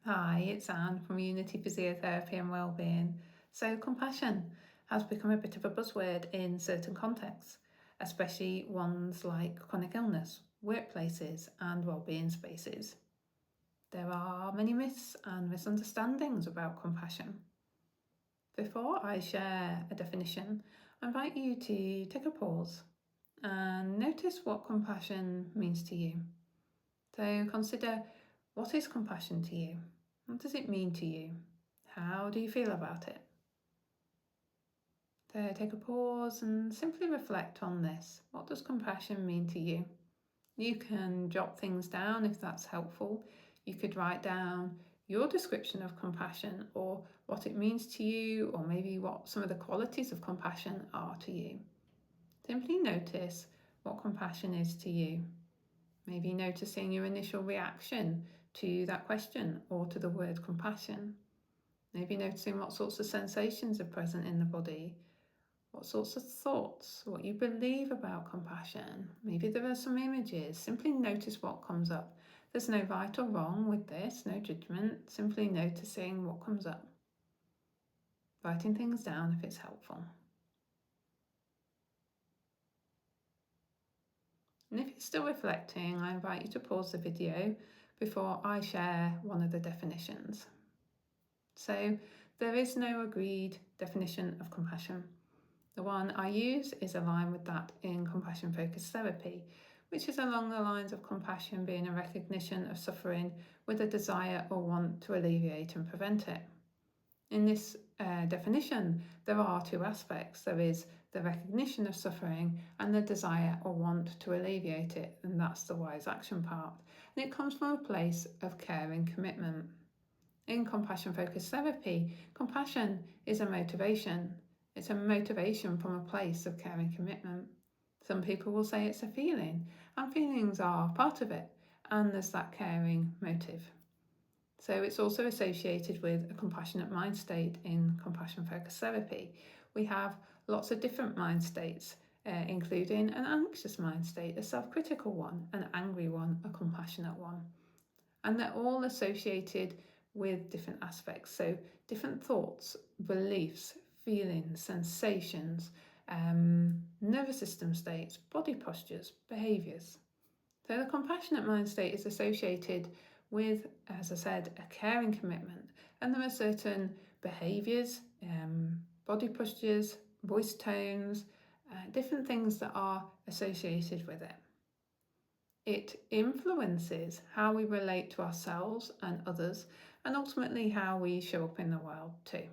Hi, it's Anne from Unity Physiotherapy and Wellbeing. So, compassion has become a bit of a buzzword in certain contexts, especially ones like chronic illness, workplaces, and wellbeing spaces. There are many myths and misunderstandings about compassion. Before I share a definition, I invite you to take a pause and notice what compassion means to you. So, consider, what is compassion to you? What does it mean to you? How do you feel about it? So take a pause and simply reflect on this. What does compassion mean to you? You can jot things down if that's helpful. You could write down your description of compassion, or what it means to you, or maybe what some of the qualities of compassion are to you. Simply notice what compassion is to you. Maybe noticing your initial reaction to that question or to the word compassion. Maybe noticing what sorts of sensations are present in the body, what sorts of thoughts, what you believe about compassion. Maybe there are some images. Simply notice what comes up. There's no right or wrong with this, no judgment, simply noticing what comes up. Writing things down if it's helpful. And if you're still reflecting, I invite you to pause the video before I share one of the definitions. So there is no agreed definition of compassion. The one I use is aligned with that in compassion-focused therapy, which is along the lines of compassion being a recognition of suffering with a desire or want to alleviate and prevent it. In this definition, there are two aspects. There is the recognition of suffering and the desire or want to alleviate it, and that's the wise action part. And it comes from a place of care and commitment. In compassion-focused therapy, compassion is a motivation. It's a motivation from a place of care and commitment. Some people will say it's a feeling, and feelings are part of it, and there's that caring motive. So it's also associated with a compassionate mind state in compassion-focused therapy. We have lots of different mind states, including an anxious mind state, a self-critical one, an angry one, a compassionate one. And they're all associated with different aspects. So different thoughts, beliefs, feelings, sensations, nervous system states, body postures, behaviours. So the compassionate mind state is associated with, as I said, a caring commitment. And there are certain behaviours, body postures, voice tones, different things that are associated with it. It influences how we relate to ourselves and others, and ultimately how we show up in the world too.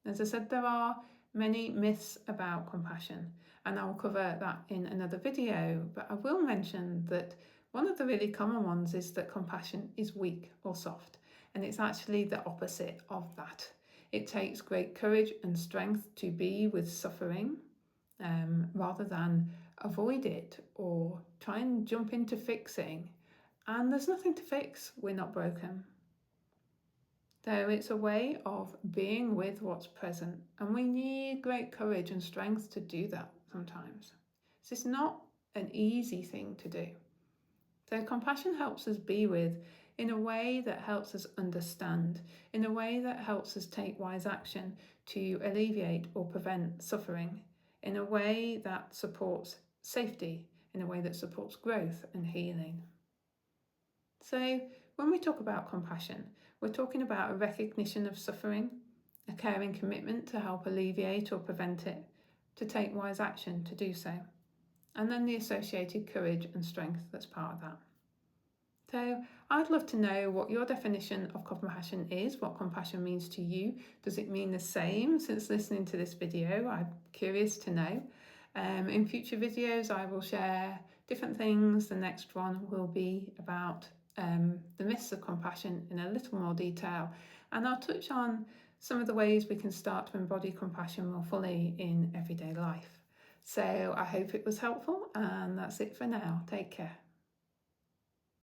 As I said, there are many myths about compassion, and I'll cover that in another video, but I will mention that one of the really common ones is that compassion is weak or soft, and it's actually the opposite of that. It takes great courage and strength to be with suffering, rather than avoid it or try and jump into fixing. And there's nothing to fix, we're not broken. So it's a way of being with what's present, and we need great courage and strength to do that sometimes. So it's not an easy thing to do. So compassion helps us be with in a way that helps us understand, in a way that helps us take wise action to alleviate or prevent suffering, in a way that supports safety, in a way that supports growth and healing. So when we talk about compassion, we're talking about a recognition of suffering, a caring commitment to help alleviate or prevent it, to take wise action to do so, and then the associated courage and strength that's part of that. So I'd love to know what your definition of compassion is, what compassion means to you. Does it mean the same since listening to this video? I'm curious to know. In future videos, I will share different things. The next one will be about the myths of compassion in a little more detail. And I'll touch on some of the ways we can start to embody compassion more fully in everyday life. So I hope it was helpful, and that's it for now. Take care.